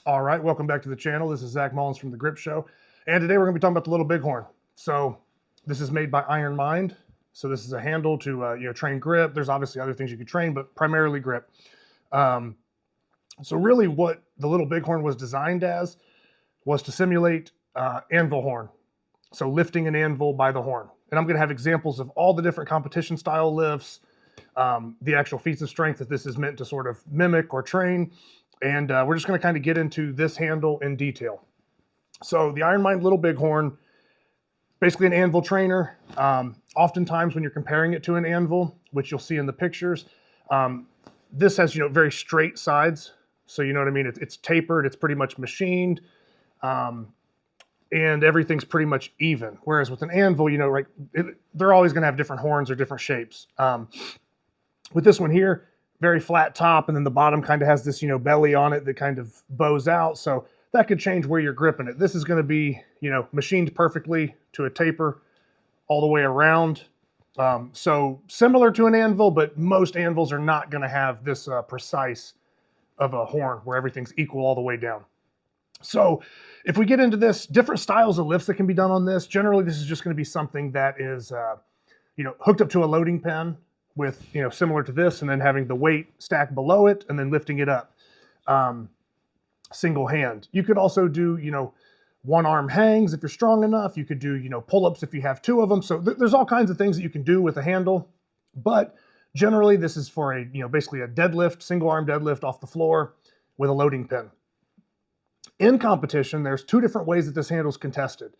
All right, welcome back to the channel. This is Zach Mullins from The Grip Show. And today we're going to be talking about the Little Bighorn. So this is made by Iron Mind. So this is a handle to train grip. There's obviously other things you could train, but primarily grip. So really what the Little Bighorn was designed as was to simulate anvil horn. So lifting an anvil by the horn. And I'm going to have examples of all the different competition style lifts, the actual feats of strength that this is meant to sort of mimic or train. And we're just going to kind of get into this handle in detail. So the Iron Mind Little Bighorn, basically an anvil trainer. Oftentimes when you're comparing it to an anvil, which you'll see in the pictures, this has very straight sides. So you know what I mean? It's tapered. It's pretty much machined, and everything's pretty much even. Whereas with an anvil, they're always going to have different horns or different shapes. With this one here, very flat top, and then the bottom kind of has this, belly on it that kind of bows out. So that could change where you're gripping it. This is going to be, machined perfectly to a taper all the way around. So similar to an anvil, but most anvils are not going to have this precise of a horn where everything's equal all the way down. So if we get into this, different styles of lifts that can be done on this, generally this is just going to be something that is, hooked up to a loading pin with, similar to this, and then having the weight stacked below it and then lifting it up single hand. You could also do, one arm hangs if you're strong enough. You could do, pull-ups if you have two of them. So there's all kinds of things that you can do with a handle, but generally this is for a, basically a deadlift, single arm deadlift off the floor with a loading pin. In competition, there's two different ways that this handle is contested.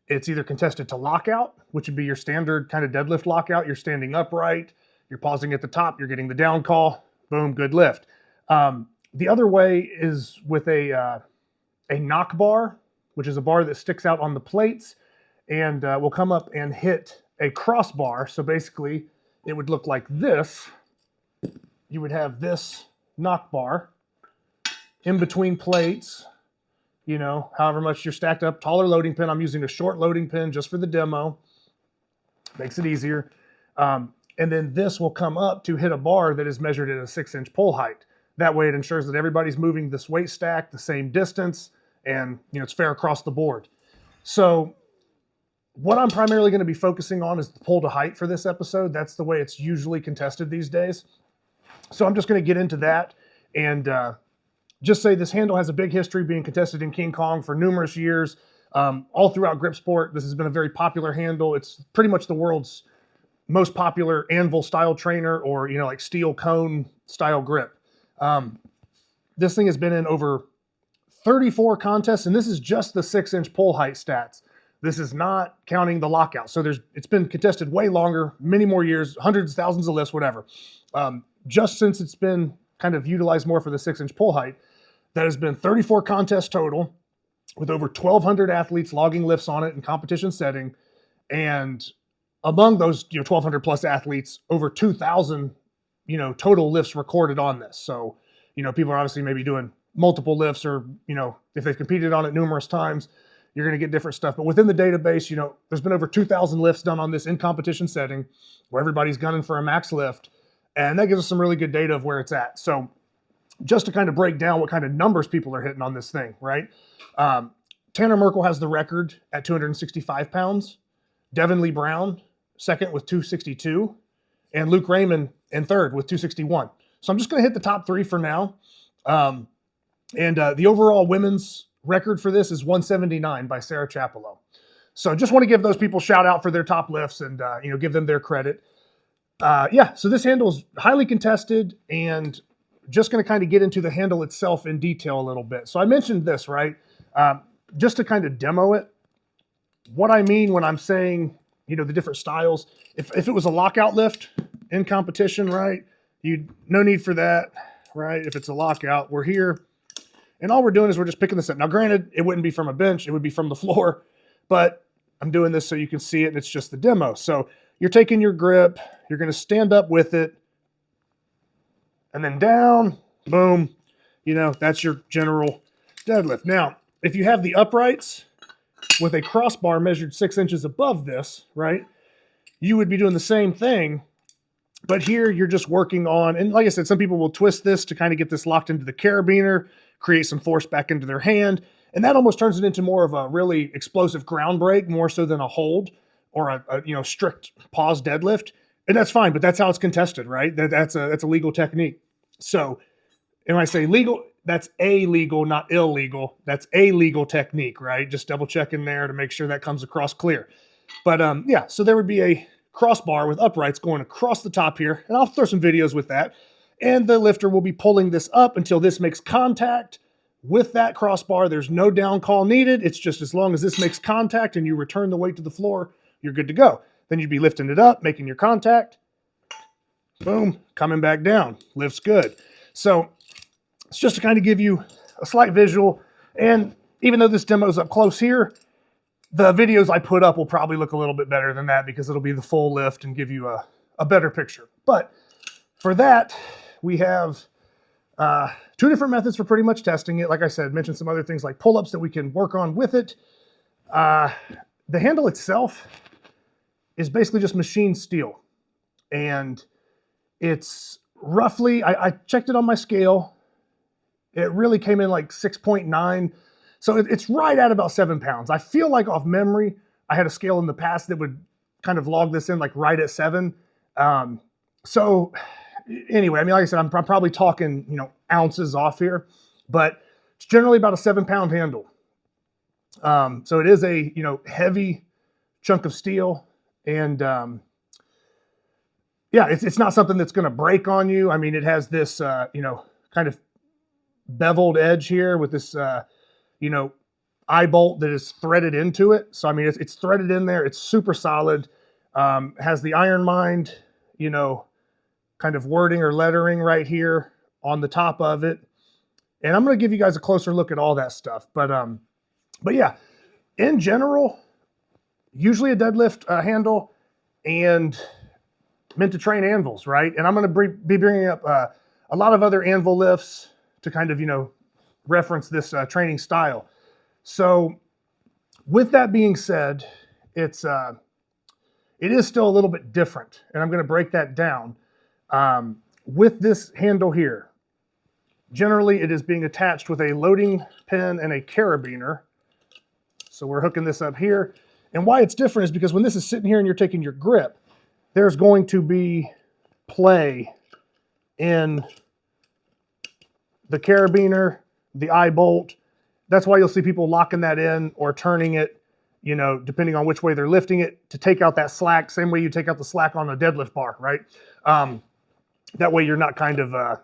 It's either contested to lockout, which would be your standard kind of deadlift lockout. You're standing upright, you're pausing at the top, you're getting the down call, boom, good lift. The other way is with a knock bar, which is a bar that sticks out on the plates and will come up and hit a crossbar. So basically, it would look like this. You would have this knock bar in between plates, however much you're stacked up, taller loading pin. I'm using a short loading pin just for the demo. Makes it easier. And then this will come up to hit a bar that is measured at a 6-inch pull height. That way it ensures that everybody's moving this weight stack the same distance, and it's fair across the board. So what I'm primarily going to be focusing on is the pull to height for this episode. That's the way it's usually contested these days. So I'm just going to get into that and just say this handle has a big history being contested in King Kong for numerous years. All throughout grip sport, this has been a very popular handle. It's pretty much the world's most popular anvil style trainer, or like steel cone style grip. This thing has been in over 34 contests, and this is just the 6-inch pull height stats. This is not counting the lockout. So it's been contested way longer, many more years, hundreds, thousands of lifts, whatever. Just since it's been kind of utilized more for the 6-inch pull height, that has been 34 contests total, with over 1,200 athletes logging lifts on it in competition setting, and among those 1,200 plus athletes, over 2,000 total lifts recorded on this. So people are obviously maybe doing multiple lifts, or if they've competed on it numerous times, you're going to get different stuff. But within the database, there's been over 2,000 lifts done on this in competition setting, where everybody's gunning for a max lift, and that gives us some really good data of where it's at. So just to kind of break down what kind of numbers people are hitting on this thing, right? Tanner Merkel has the record at 265 pounds. Devin Lee Brown, second with 262. And Luke Raymond in third with 261. So I'm just going to hit the top three for now. The overall women's record for this is 179 by Sarah Chapello. So just want to give those people a shout out for their top lifts and, give them their credit. So this handle is highly contested, and just going to kind of get into the handle itself in detail a little bit. So I mentioned this, right? Just to kind of demo it, what I mean when I'm saying, the different styles, if it was a lockout lift in competition, right? No need for that, right? If it's a lockout, we're here, and all we're doing is we're just picking this up. Now, granted, it wouldn't be from a bench, it would be from the floor, but I'm doing this so you can see it, and it's just the demo. So you're taking your grip, you're going to stand up with it, and then down, boom, that's your general deadlift. Now, if you have the uprights with a crossbar measured 6 inches above this, right, you would be doing the same thing, but here you're just working on, and like I said, some people will twist this to kind of get this locked into the carabiner, create some force back into their hand. And that almost turns it into more of a really explosive ground break, more so than a hold or a strict pause deadlift. And that's fine, but that's how it's contested, right? That's a legal technique. So, and when I say legal, that's illegal, not illegal. That's a legal technique, right? Just double checking there to make sure that comes across clear. But yeah, so there would be a crossbar with uprights going across the top here, and I'll throw some videos with that. And the lifter will be pulling this up until this makes contact with that crossbar. There's no down call needed. It's just as long as this makes contact and you return the weight to the floor, you're good to go. Then you'd be lifting it up, making your contact. Boom, coming back down. Lifts good. So it's just to kind of give you a slight visual. And even though this demo is up close here, the videos I put up will probably look a little bit better than that because it'll be the full lift and give you a better picture. But for that, we have two different methods for pretty much testing it. Like I said, mentioned some other things like pull-ups that we can work on with it. The handle itself is basically just machined steel. And it's roughly, I checked it on my scale. It really came in like 6.9. So it's right at about 7 pounds. I feel like off memory, I had a scale in the past that would kind of log this in like right at 7. So anyway, I mean, like I said, I'm probably talking, ounces off here, but it's generally about a 7-pound handle. So it is a, heavy chunk of steel. And yeah, it's not something that's going to break on you. I mean, it has this, kind of beveled edge here with this, eye bolt that is threaded into it. So, I mean, it's threaded in there. It's super solid. Has the Iron Mind, kind of wording or lettering right here on the top of it. And I'm going to give you guys a closer look at all that stuff. But yeah, in general, usually a deadlift handle and meant to train anvils, right? And I'm going to be bringing up a lot of other anvil lifts to kind of, reference this training style. So with that being said, it is still a little bit different, and I'm going to break that down. With this handle here, generally it is being attached with a loading pin and a carabiner. So we're hooking this up here. And why it's different is because when this is sitting here and you're taking your grip, there's going to be play in the carabiner, the eye bolt. That's why you'll see people locking that in or turning it, depending on which way they're lifting it, to take out that slack, same way you take out the slack on a deadlift bar, right? That way you're not kind of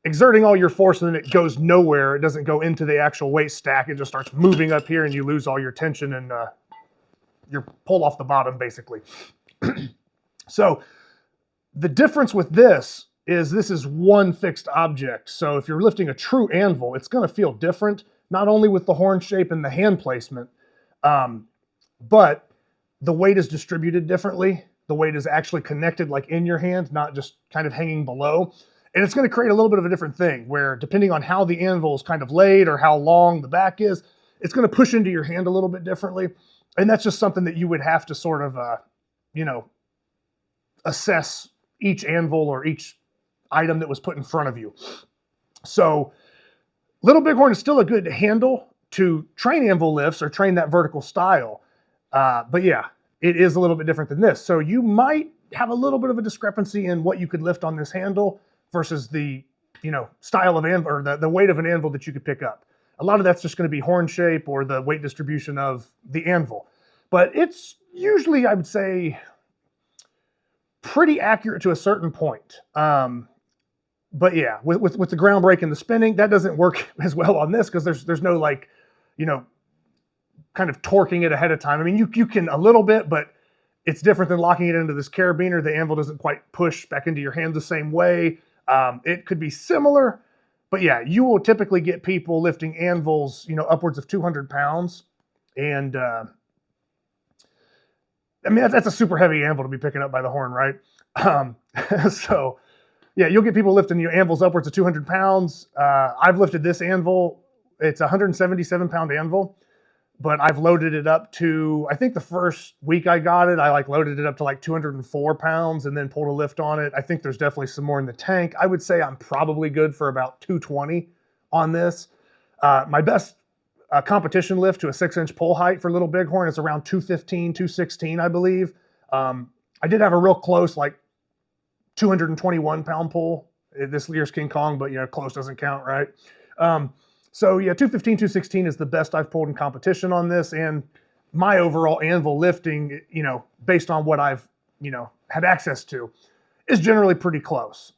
exerting all your force and then it goes nowhere. It doesn't go into the actual weight stack. It just starts moving up here and you lose all your tension and you pull off the bottom, basically. So the difference with this is one fixed object. So if you're lifting a true anvil, it's going to feel different, not only with the horn shape and the hand placement, but the weight is distributed differently. The weight is actually connected like in your hand, not just kind of hanging below. And it's going to create a little bit of a different thing where depending on how the anvil is kind of laid or how long the back is, it's going to push into your hand a little bit differently. And that's just something that you would have to sort of, assess each anvil or each item that was put in front of you. So Little Bighorn is still a good handle to train anvil lifts or train that vertical style. But yeah, it is a little bit different than this. So you might have a little bit of a discrepancy in what you could lift on this handle versus the, style of anvil or the weight of an anvil that you could pick up. A lot of that's just going to be horn shape or the weight distribution of the anvil. But it's usually, I would say, pretty accurate to a certain point. But yeah, with the ground break and the spinning, that doesn't work as well on this because there's no kind of torquing it ahead of time. I mean, you can a little bit, but it's different than locking it into this carabiner. The anvil doesn't quite push back into your hand the same way. It could be similar, but yeah, you will typically get people lifting anvils, upwards of 200 pounds. And I mean, that's a super heavy anvil to be picking up by the horn, right? So yeah, you'll get people lifting anvils upwards of 200 pounds. I've lifted this anvil. It's a 177 pound anvil, but I've loaded it up to, I think the first week I got it, I loaded it up to 204 pounds and then pulled a lift on it. I think there's definitely some more in the tank. I would say I'm probably good for about 220 on this. My best competition lift to a 6-inch pole height for Little Bighorn is around 215, 216, I believe. I did have a real close, like 221 pound pull this year's King Kong, but close doesn't count, right? So yeah, 215, 216 is the best I've pulled in competition on this, and my overall anvil lifting, based on what I've, had access to, is generally pretty close.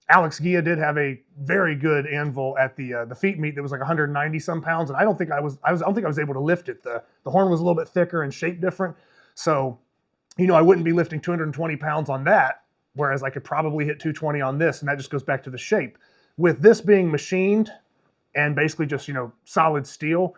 Alex Gia did have a very good anvil at the feet meet that was like 190 some pounds, and I don't think I was able to lift it. The horn was a little bit thicker and shaped different, so I wouldn't be lifting 220 pounds on that, whereas I could probably hit 220 on this, and that just goes back to the shape. With this being machined and basically just solid steel,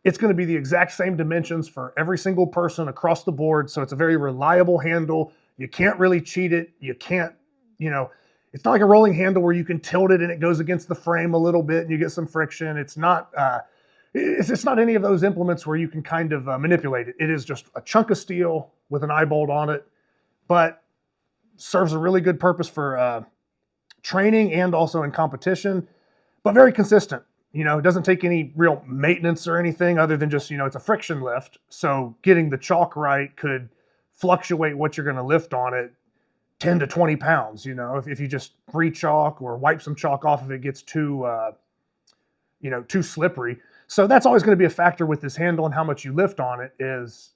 it's going to be the exact same dimensions for every single person across the board, so it's a very reliable handle. You can't really cheat it. You can't, it's not like a rolling handle where you can tilt it and it goes against the frame a little bit and you get some friction. It's not any of those implements where you can kind of manipulate it. It is just a chunk of steel with an eye bolt on it, but serves a really good purpose for training and also in competition, but very consistent. It doesn't take any real maintenance or anything other than just, it's a friction lift. So getting the chalk right could fluctuate what you're going to lift on it 10 to 20 pounds. If you just re-chalk or wipe some chalk off if it gets too slippery. So that's always going to be a factor with this handle, and how much you lift on it is,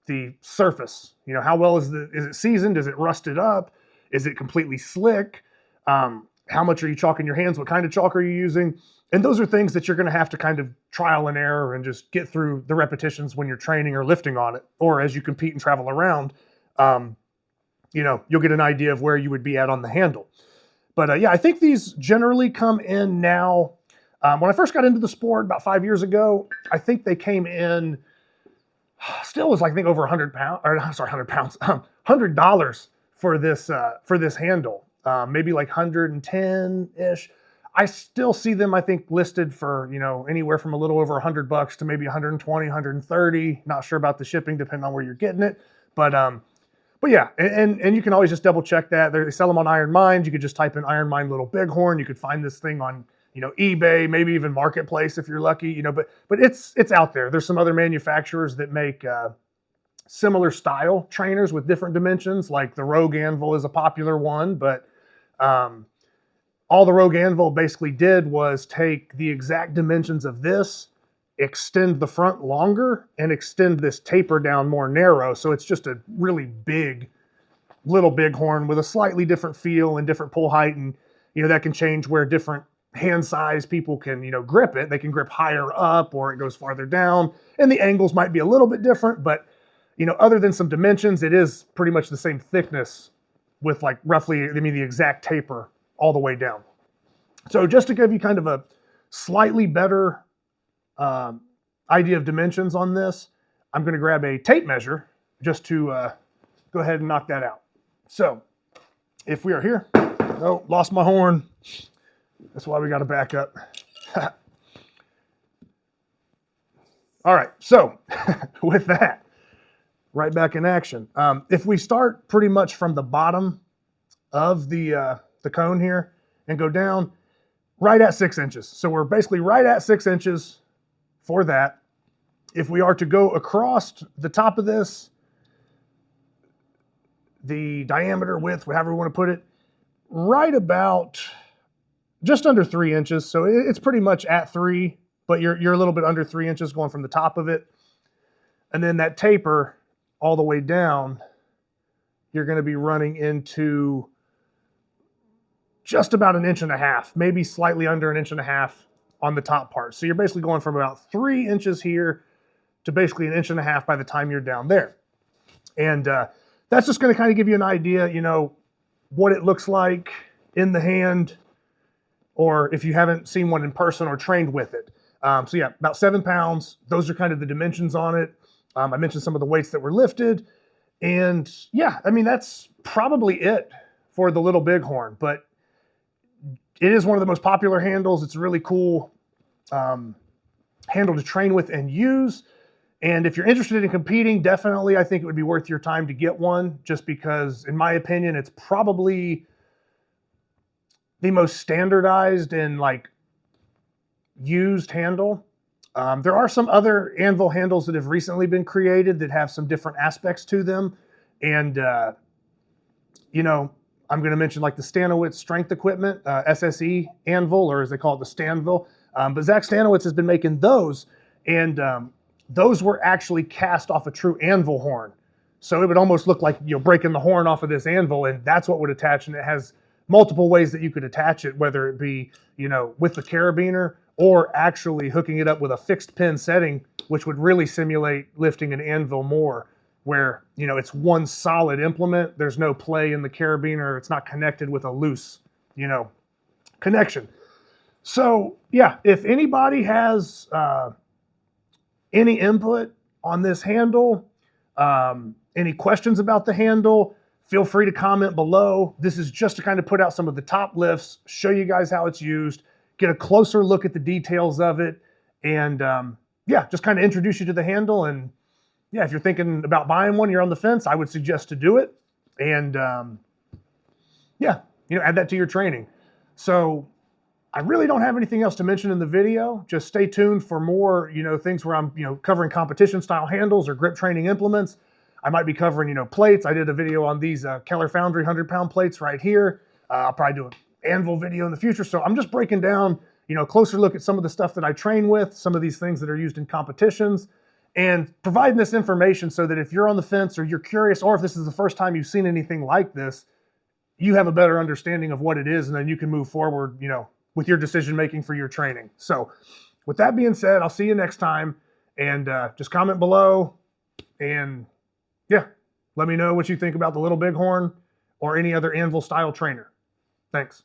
the surface. How well is it seasoned? Is it rusted up? Is it completely slick? How much are you chalking your hands? What kind of chalk are you using? And those are things that you're going to have to kind of trial and error and just get through the repetitions when you're training or lifting on it, or as you compete and travel around. You'll get an idea of where you would be at on the handle. But yeah, I think these generally come in now. When I first got into the sport about 5 years ago, I think they came in, still was like, I think over 100 pounds, or sorry, 100 pounds, $100 for this handle. Maybe like 110-ish. I still see them, I think, listed for, anywhere from a little over $100 to maybe 120, 130. Not sure about the shipping, depending on where you're getting it. But yeah, and you can always just double check that. They sell them on Iron Mind. You could just type in Iron Mind Little Bighorn. You could find this thing on, eBay, maybe even Marketplace if you're lucky, but it's out there. There's some other manufacturers that make similar style trainers with different dimensions, like the Rogue Anvil is a popular one, but all the Rogue Anvil basically did was take the exact dimensions of this, extend the front longer, and extend this taper down more narrow. So it's just a really big Little Bighorn with a slightly different feel and different pull height. And, that can change where different hand size people can, grip it. They can grip higher up or it goes farther down. And the angles might be a little bit different, but, other than some dimensions, it is pretty much the same thickness with like roughly, the exact taper all the way down. So just to give you kind of a slightly better idea of dimensions on this, I'm going to grab a tape measure just to go ahead and knock that out. So if we are here, oh, lost my horn. That's why we got to back up. All right, so with that, right back in action. If we start pretty much from the bottom of the cone here and go down right at 6 inches. So we're basically right at 6 inches for that. If we are to go across the top of this, the diameter, width, however we want to put it, right about just under 3 inches. So it's pretty much at 3, but you're a little bit under 3 inches going from the top of it. And then that taper all the way down, you're going to be running into just about 1.5 inches, maybe slightly under 1.5 inches on the top part. So you're basically going from about 3 inches here to basically 1.5 inches by the time you're down there. And that's just going to kind of give you an idea, what it looks like in the hand, or if you haven't seen one in person or trained with it. So yeah, about 7 pounds. Those are kind of the dimensions on it. I mentioned some of the weights that were lifted. And yeah, that's probably it for the Little Bighorn. But it is one of the most popular handles. It's a really cool handle to train with and use. And if you're interested in competing, definitely I think it would be worth your time to get one, just because, in my opinion, it's probably the most standardized and like used handle. There are some other anvil handles that have recently been created that have some different aspects to them. And, you know, I'm going to mention like the Stanowitz strength equipment, SSE anvil, or as they call it, the Stanvil. But Zach Stanowitz has been making those, and those were actually cast off a true anvil horn. So it would almost look like you're breaking the horn off of this anvil, and that's what would attach. And it has multiple ways that you could attach it, whether it be, you know, with the carabiner or actually hooking it up with a fixed pin setting, which would really simulate lifting an anvil more, where, you know, it's one solid implement. There's no play in the carabiner. It's not connected with a loose, you know, connection. So yeah, if anybody has any input on this handle, any questions about the handle, feel free to comment below. This is just to kind of put out some of the top lifts, show you guys how it's used, get a closer look at the details of it, and yeah, just kind of introduce you to the handle. And yeah, if you're thinking about buying one, you're on the fence, I would suggest to do it. And yeah, you know, add that to your training. So I really don't have anything else to mention in the video. Just stay tuned for more, you know, things where I'm, you know, covering competition style handles or grip training implements. I might be covering, you know, plates. I did a video on these Keller Foundry 100-pound plates right here. I'll probably do an anvil video in the future. So I'm just breaking down, you know, a closer look at some of the stuff that I train with, some of these things that are used in competitions, and providing this information so that if you're on the fence or you're curious, or if this is the first time you've seen anything like this, you have a better understanding of what it is, and then you can move forward, you know, with your decision making for your training. So with that being said, I'll see you next time, and just comment below, and yeah, let me know what you think about the Little Bighorn or any other anvil style trainer. Thanks.